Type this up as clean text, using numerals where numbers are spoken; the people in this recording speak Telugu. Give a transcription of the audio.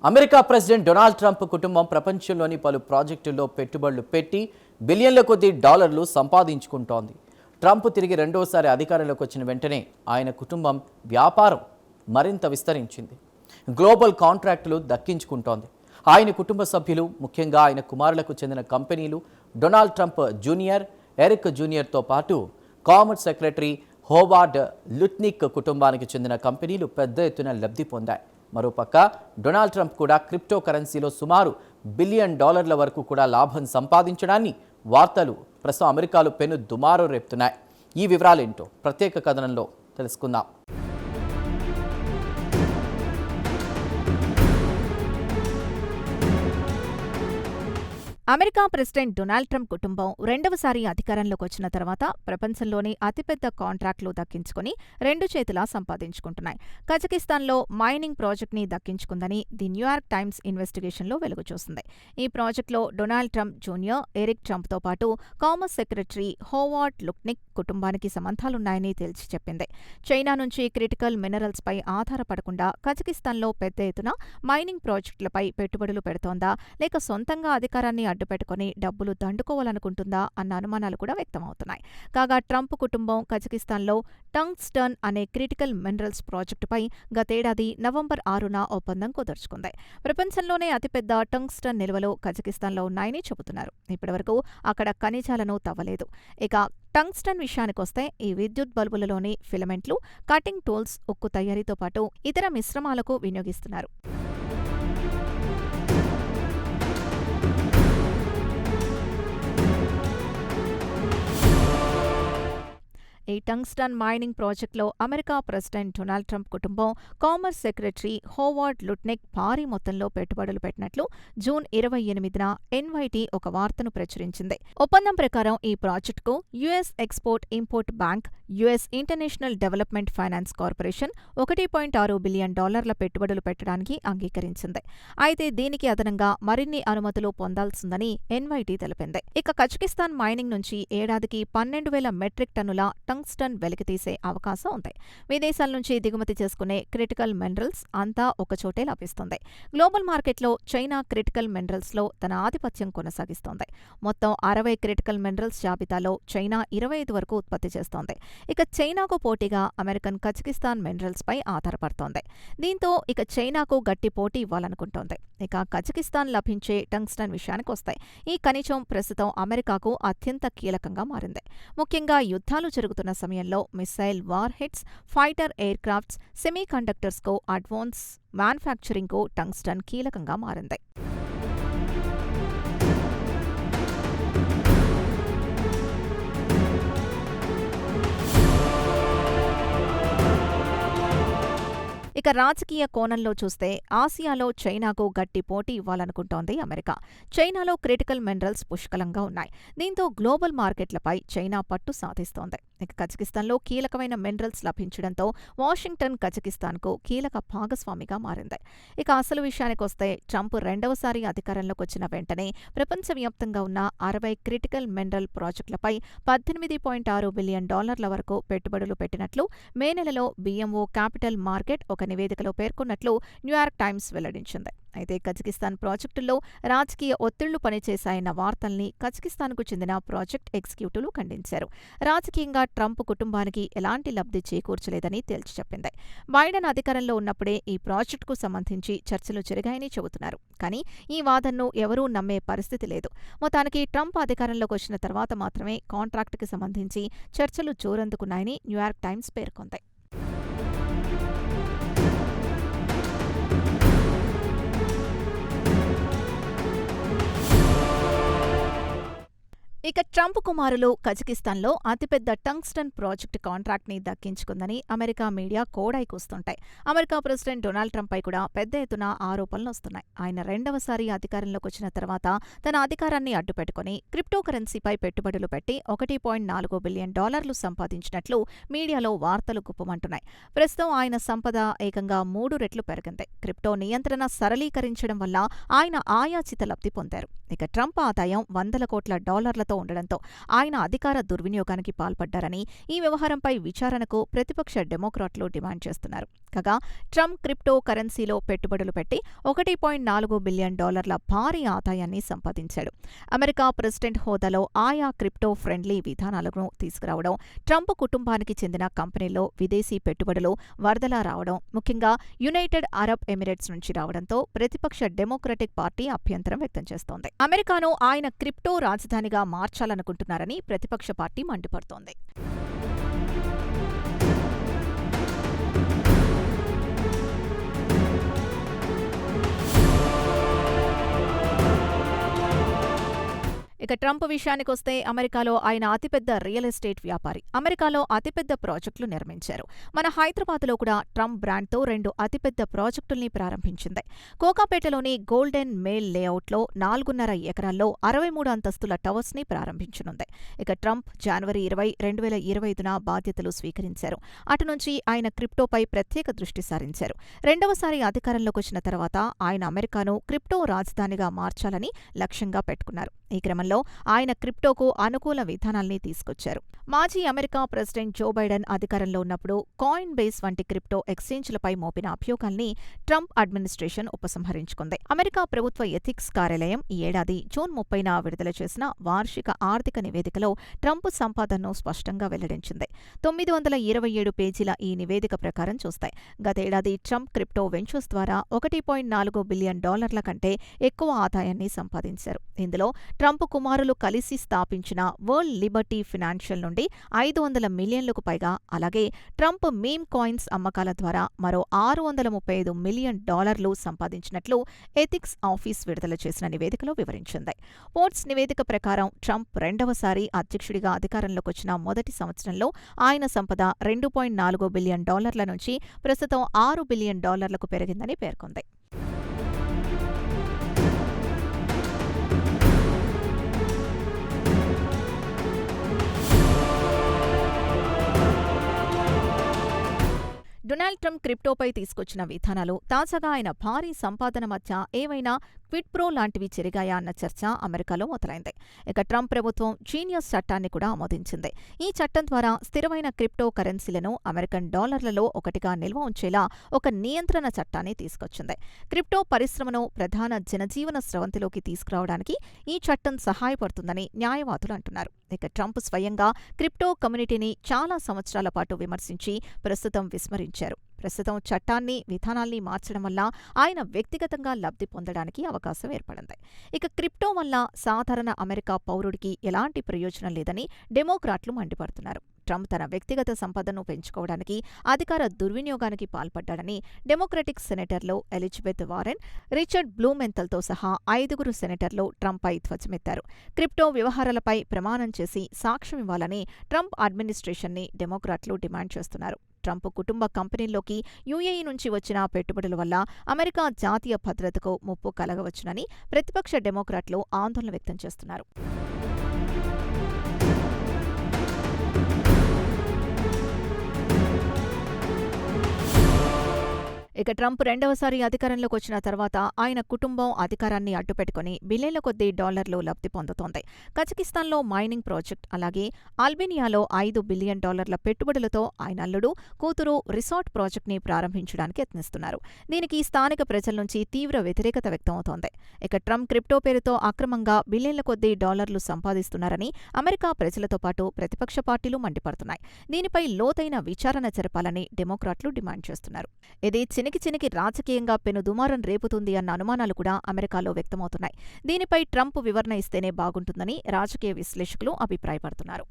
అమెరికా ప్రెసిడెంట్ డొనాల్డ్ ట్రంప్ కుటుంబం ప్రపంచంలోని పలు ప్రాజెక్టుల్లో పెట్టుబడులు పెట్టి బిలియన్ల కొద్దీ డాలర్లు సంపాదించుకుంటోంది. ట్రంప్ తిరిగి రెండోసారి అధికారంలోకి వచ్చిన వెంటనే ఆయన కుటుంబం వ్యాపారం మరింత విస్తరించింది. గ్లోబల్ కాంట్రాక్టులు దక్కించుకుంటోంది. ఆయన కుటుంబ సభ్యులు, ముఖ్యంగా ఆయన కుమారులకు చెందిన కంపెనీలు డొనాల్డ్ ట్రంప్ జూనియర్, ఎరిక్ జూనియర్తో పాటు కామర్స్ సెక్రటరీ హోవార్డ్ లుట్నిక్ కుటుంబానికి చెందిన కంపెనీలు పెద్ద ఎత్తున లబ్ధి పొందాయి. మరోపక్క డొనాల్డ్ ట్రంప్ కూడా క్రిప్టో కరెన్సీలో సుమారు $1 బిలియన్ వరకు కూడా లాభం సంపాదించడాన్ని వార్తలు ప్రస్తుతం అమెరికాలో పెను దుమారం రేపుతున్నాయి. ఈ వివరాలేంటో ప్రత్యేక కథనంలో తెలుసుకుందాం. అమెరికా ప్రెసిడెంట్ డొనాల్డ్ ట్రంప్ కుటుంబం రెండవసారి అధికారంలోకి వచ్చిన తర్వాత ప్రపంచంలోని అతిపెద్ద కాంట్రాక్టులు దక్కించుకుని రెండు చేతులా సంపాదించుకుంటున్నాయి. కజకిస్తాన్లో మైనింగ్ ప్రాజెక్టుని దక్కించుకుందని ది న్యూయార్క్ టైమ్స్ ఇన్వెస్టిగేషన్లో వెలుగుచూసింది. ఈ ప్రాజెక్టులో డొనాల్డ్ ట్రంప్ జూనియర్, ఎరిక్ ట్రంప్తో పాటు కామర్స్ సెక్రటరీ హోవార్డ్ లుట్నిక్ కుటుంబానికి సంబంధాలున్నాయని తేల్చి చెప్పింది. చైనా నుంచి క్రిటికల్ మినరల్స్పై ఆధారపడకుండా కజకిస్తాన్లో పెద్ద ఎత్తున మైనింగ్ ప్రాజెక్టులపై పెట్టుబడులు పెడుతోందా, లేక సొంతంగా అధికారాన్ని అడ్డుపెట్టుకుని డబ్బులు దండుకోవాలనుకుంటుందా అన్న అనుమానాలు కూడా వ్యక్తమవుతున్నాయి. కాగా ట్రంప్ కుటుంబం కజకిస్తాన్లో టంగ్స్టన్ అనే క్రిటికల్ మినరల్స్ ప్రాజెక్టుపై గతేడాది నవంబర్ 6న ఒప్పందం కుదుర్చుకుంది. ప్రపంచంలోనే అతిపెద్ద టంగ్స్టన్ నిల్వలు కజకిస్తాన్లో ఉన్నాయని చెబుతున్నారు. ఇప్పటివరకు అక్కడ ఖనిజాలను తవ్వలేదు. ఇక టంగ్స్టన్ విషయానికొస్తే ఈ విద్యుత్ బల్బులలోని ఫిలమెంట్లు, కటింగ్ టూల్స్, ఉక్కు తయారీతో పాటు ఇతర మిశ్రమాలకు వినియోగిస్తున్నారు. ఈ టంగ్స్టన్ మైనింగ్ ప్రాజెక్టులో అమెరికా ప్రెసిడెంట్ డొనాల్డ్ ట్రంప్ కుటుంబం, కామర్స్ సెక్రటరీ హోవార్డ్ లుట్నిక్ భారీ మొత్తంలో పెట్టుబడులు పెట్టినట్లు జూన్ 28న ఎన్వైటీ ఒక వార్తను ప్రచురించింది. ఒప్పందం ప్రకారం ఈ ప్రాజెక్టుకు US export import bank, US international development finance corporation $1.6 billion పెట్టుబడులు పెట్టడానికి అంగీకరించింది. అయితే దీనికి అదనంగా మరిన్ని అనుమతులు పొందాల్సిందని ఎన్వైటీ తెలిపింది. ఇక కజకిస్తాన్ మైనింగ్ నుంచి ఏడాదికి 12,000 మెట్రిక్ టన్నుల టంగ్స్టన్ వెలికితీసే అవకాశం ఉంది. విదేశాల నుంచి దిగుమతి చేసుకునే క్రిటికల్ మినరల్స్ అంతా ఒకచోటే లభిస్తుంది. గ్లోబల్ మార్కెట్లో చైనా క్రిటికల్ మినరల్స్లో తన ఆధిపత్యం కొనసాగిస్తోంది. మొత్తం 60 క్రిటికల్ మినరల్స్ జాబితాలో చైనా 25 వరకు ఉత్పత్తి చేస్తోంది. ఇక చైనాకు పోటీగా అమెరికన్ కజకిస్తాన్ మినరల్స్ పై ఆధారపడుతోంది. దీంతో ఇక చైనాకు గట్టి పోటీ ఇవ్వాలనుకుంటోంది. ఇక కజకిస్తాన్ లభించే టంగ్స్టన్ విషయానికొస్తాయి. ఈ ఖనిజం ప్రస్తుతం అమెరికాకు అత్యంత కీలకంగా మారింది. ముఖ్యంగా యుద్ధాలు జరుగుతున్న సమయంలో missile war heads, fighter aircrafts, semi కండక్టర్స్కు, అడ్వాన్స్ మ్యానుఫ్యాక్చరింగ్కు టంగ్స్టన్ కీలకంగా మారింది. ఇక రాజకీయ కోణంలో చూస్తే ఆసియాలో చైనాకు గట్టి పోటీ ఇవ్వాలనుకుంటోంది అమెరికా. చైనాలో క్రిటికల్ మినరల్స్ పుష్కలంగా ఉన్నాయి. దీంతో గ్లోబల్ మార్కెట్లపై చైనా పట్టు సాధిస్తోంది. ఇక కజకిస్తాన్లో కీలకమైన మినరల్స్ లభించడంతో వాషింగ్టన్ కజకిస్తాన్కు కీలక భాగస్వామిగా మారింది. ఇక అసలు విషయానికొస్తే ట్రంప్ రెండవసారి అధికారంలోకి వచ్చిన వెంటనే ప్రపంచవ్యాప్తంగా ఉన్న 60 క్రిటికల్ మినరల్ ప్రాజెక్టులపై $18.6 బిలియన్ వరకు పెట్టుబడులు పెట్టినట్లు మే నెలలో BMO క్యాపిటల్ మార్కెట్ ఒక నివేదికలో పేర్కొన్నట్లు న్యూయార్క్ టైమ్స్ వెల్లడించింది. అయితే కజకిస్తాన్ ప్రాజెక్టుల్లో రాజకీయ ఒత్తిళ్లు పనిచేశాయన్న వార్తల్ని కజకిస్తాన్కు చెందిన ప్రాజెక్ట్ ఎగ్జిక్యూటివ్లు ఖండించారు. రాజకీయంగా ట్రంప్ కుటుంబానికి ఎలాంటి లబ్ధి చేకూర్చలేదని తేల్చి చెప్పింది. బైడెన్ అధికారంలో ఉన్నప్పుడే ఈ ప్రాజెక్టుకు సంబంధించి చర్చలు జరిగాయని చెబుతున్నారు. కానీ ఈ వాదనను ఎవరూ నమ్మే పరిస్థితి లేదు. మొత్తానికి ట్రంప్ అధికారంలోకి వచ్చిన తర్వాత మాత్రమే కాంట్రాక్టుకి సంబంధించి చర్చలు జోరందుకున్నాయని న్యూయార్క్ టైమ్స్ పేర్కొంది. ఇక ట్రంప్ కుమారులు కజకిస్తాన్లో అతిపెద్ద టంగ్స్టన్ ప్రాజెక్టు కాంట్రాక్ట్ని దక్కించుకుందని అమెరికా మీడియా కోడై కూస్తుంటాయి. అమెరికా ప్రెసిడెంట్ డొనాల్డ్ ట్రంప్పై కూడా పెద్ద ఎత్తున ఆరోపణలు వస్తున్నాయి. ఆయన రెండవసారి అధికారంలోకి వచ్చిన తర్వాత తన అధికారాన్ని అడ్డుపెట్టుకుని క్రిప్టో కరెన్సీపై పెట్టుబడులు పెట్టి $1.4 బిలియన్ సంపాదించినట్లు మీడియాలో వార్తలు గుప్పమంటున్నాయి. ప్రస్తుతం ఆయన సంపద ఏకంగా 3 రెట్లు పెరిగింది. క్రిప్టో నియంత్రణ సరళీకరించడం వల్ల ఆయన ఆయాచిత లబ్ధి పొందారు. ఇక ట్రంప్ ఆదాయం $100 కోట్ల ఉండడంతో ఆయన అధికార దుర్వినియోగానికి పాల్పడ్డారని, ఈ వ్యవహారంపై విచారణకు ప్రతిపక్ష డెమోక్రాట్లు డిమాండ్ చేస్తున్నారు. కాగా ట్రంప్ క్రిప్టో కరెన్సీలో పెట్టుబడులు పెట్టి $1.4 బిలియన్ భారీ ఆదాయాన్ని సంపాదించాడు. అమెరికా ప్రెసిడెంట్ హోదాలో ఆయా క్రిప్టో ఫ్రెండ్లీ విధానాలను తీసుకురావడం, ట్రంప్ కుటుంబానికి చెందిన కంపెనీల్లో విదేశీ పెట్టుబడులు వరదలా రావడం, ముఖ్యంగా యునైటెడ్ అరబ్ ఎమిరేట్స్ నుంచి రావడంతో ప్రతిపక్ష డెమోక్రటిక్ పార్టీ అభ్యంతరం వ్యక్తం చేస్తోంది. అమెరికాను ఆయన క్రిప్టో రాజధానిగా మార్చాలనుకుంటున్నారని ప్రతిపక్ష పార్టీ మండిపడుతోంది. ఇక ట్రంప్ విషయానికొస్తే అమెరికాలో ఆయన అతిపెద్ద రియల్ ఎస్టేట్ వ్యాపారి. అమెరికాలో అతిపెద్ద ప్రాజెక్టులు నిర్మించారు. మన హైదరాబాద్లో కూడా ట్రంప్ బ్రాండ్తో 2 అతిపెద్ద ప్రాజెక్టుల్ని ప్రారంభించింది. కోకాపేటలోని గోల్డెన్ మేల్ లేఅవుట్లో 4.5 ఎకరాల్లో 63 అంతస్తుల టవర్స్ని ప్రారంభించనుంది. ఇక ట్రంప్ జనవరి 20, 2025న బాధ్యతలు స్వీకరించారు. అటు నుంచి ఆయన క్రిప్టోపై ప్రత్యేక దృష్టి సారించారు. రెండవసారి అధికారంలోకి వచ్చిన తర్వాత ఆయన అమెరికాను క్రిప్టో రాజధానిగా మార్చాలని లక్ష్యంగా పెట్టుకున్నారు. ఈ క్రమంలో ఆయన క్రిప్టోకు అనుకూల విధానాల్ని తీసుకొచ్చారు. మాజీ అమెరికా ప్రెసిడెంట్ జో బైడెన్ అధికారంలో ఉన్నప్పుడు కాయిన్ బేస్ వంటి క్రిప్టో ఎక్స్చేంజ్లపై మోపిన అభ్యోగాల్ని ట్రంప్ అడ్మినిస్ట్రేషన్ ఉపసంహరించుకుంది. అమెరికా ప్రభుత్వ ఎథిక్స్ కార్యాలయం ఈ ఏడాది జూన్ 30న విడుదల చేసిన వార్షిక ఆర్థిక నివేదికలో ట్రంప్ సంపాదనను స్పష్టంగా వెల్లడించింది. 927 పేజీల ఈ నివేదిక ప్రకారం చూస్తే గతేడాది ట్రంప్ క్రిప్టో వెంచర్స్ ద్వారా $1.4 బిలియన్ కంటే ఎక్కువ ఆదాయాన్ని సంపాదించారు. ఇందులో ట్రంప్ కుమారులు కలిసి స్థాపించిన వరల్డ్ లిబర్టీ ఫైనాన్షియల్ నుండి $500 మిలియన్లకు పైగా, అలాగే ట్రంప్ మీమ్ కాయిన్స్ అమ్మకాల ద్వారా మరో $635 మిలియన్ సంపాదించినట్లు ఎథిక్స్ ఆఫీస్ విడుదల చేసిన నివేదికలో వివరించింది. ఫోర్బ్స్ నివేదిక ప్రకారం ట్రంప్ రెండవసారి అధ్యక్షుడిగా అధికారంలోకొచ్చిన మొదటి సంవత్సరంలో ఆయన సంపద $2.4 బిలియన్ నుంచి ప్రస్తుతం $6 బిలియన్ పెరిగిందని పేర్కొంది. డొనాల్డ్ ట్రంప్ క్రిప్టోపై తీసుకొచ్చిన విధానాలు, తాజాగా ఆయన భారీ సంపాదన మధ్య ఏవైనా క్విడ్ ప్రో లాంటివి చెరిగాయా అన్న చర్చ అమెరికాలో మొదలైంది. ఇక ట్రంప్ ప్రభుత్వం జీనియస్ చట్టాన్ని కూడా ఆమోదించింది. ఈ చట్టం ద్వారా స్థిరమైన క్రిప్టో కరెన్సీలను అమెరికన్ డాలర్లలో ఒకటిగా నిల్వ ఉంచేలా ఒక నియంత్రణ చట్టాన్ని తీసుకొచ్చింది. క్రిప్టో పరిశ్రమను ప్రధాన జనజీవన స్రవంతిలోకి తీసుకురావడానికి ఈ చట్టం సహాయపడుతుందని న్యాయవాదులు అంటున్నారు. ఇక ట్రంప్ స్వయంగా క్రిప్టో కమ్యూనిటీని చాలా సంవత్సరాల పాటు విమర్శించి ప్రస్తుతం విస్మరించారు. ప్రస్తుతం చట్టాన్ని, విధానాల్ని మార్చడం వల్ల ఆయన వ్యక్తిగతంగా లబ్ధి పొందడానికి అవకాశం ఏర్పడింది. ఇక క్రిప్టో వల్ల సాధారణ అమెరికా పౌరుడికి ఎలాంటి ప్రయోజనం లేదని డెమోక్రాట్లు మండిపడుతున్నారు. ట్రంప్ తన వ్యక్తిగత సంపదను పెంచుకోవడానికి అధికార దుర్వినియోగానికి పాల్పడ్డాడని డెమోక్రటిక్ సెనేటర్లు ఎలిజబెత్ వారెన్, రిచర్డ్ బ్లూమెంతల్తో సహా 5 సెనేటర్లు ట్రంప్పై ధ్వజమెత్తారు. క్రిప్టో వ్యవహారాలపై ప్రమాణం చేసి సాక్ష్యమివ్వాలని ట్రంప్ అడ్మినిస్ట్రేషన్ని డెమోక్రాట్లు డిమాండ్ చేస్తున్నారు. ట్రంప్ కుటుంబ కంపెనీల్లోకి యుఏఈ నుంచి వచ్చిన పెట్టుబడుల వల్ల అమెరికా జాతీయ భద్రతకు ముప్పు కలగవచ్చునని ప్రతిపక్ష డెమోక్రాట్లు ఆందోళన వ్యక్తం చేస్తున్నారు. ఇక ట్రంప్ రెండవసారి అధికారంలోకి వచ్చిన తర్వాత ఆయన కుటుంబం అధికారాన్ని అడ్డుపెట్టుకుని బిలియన్ల కొద్దీ డాలర్లు లబ్ధి పొందుతోంది. కజకిస్తాన్లో మైనింగ్ ప్రాజెక్ట్, అలాగే అల్బేనియాలో $5 బిలియన్ పెట్టుబడులతో ఆయన అల్లుడు, కూతురు రిసార్ట్ ప్రాజెక్ట్ని ప్రారంభించడానికి యత్నిస్తున్నారు. దీనికి స్థానిక ప్రజల నుంచి తీవ్ర వ్యతిరేకత వ్యక్తమవుతోంది. ఇక ట్రంప్ క్రిప్టో పేరుతో అక్రమంగా బిలియన్ల కొద్దీ డాలర్లు సంపాదిస్తున్నారని అమెరికా ప్రజలతో పాటు ప్రతిపక్ష పార్టీలు మండిపడుతున్నాయి. దీనిపై లోతైన విచారణ జరపాలని డెమోక్రాట్లు డిమాండ్ చేస్తున్నారు. ఇది చినికి రాజకీయంగా పెనుదుమారం రేపుతుంది అన్న అనుమానాలు కూడా అమెరికాలో వ్యక్తమవుతున్నాయి. దీనిపై ట్రంప్ వివరణ ఇస్తేనే బాగుంటుందని రాజకీయ విశ్లేషకులు అభిప్రాయపడుతున్నారు.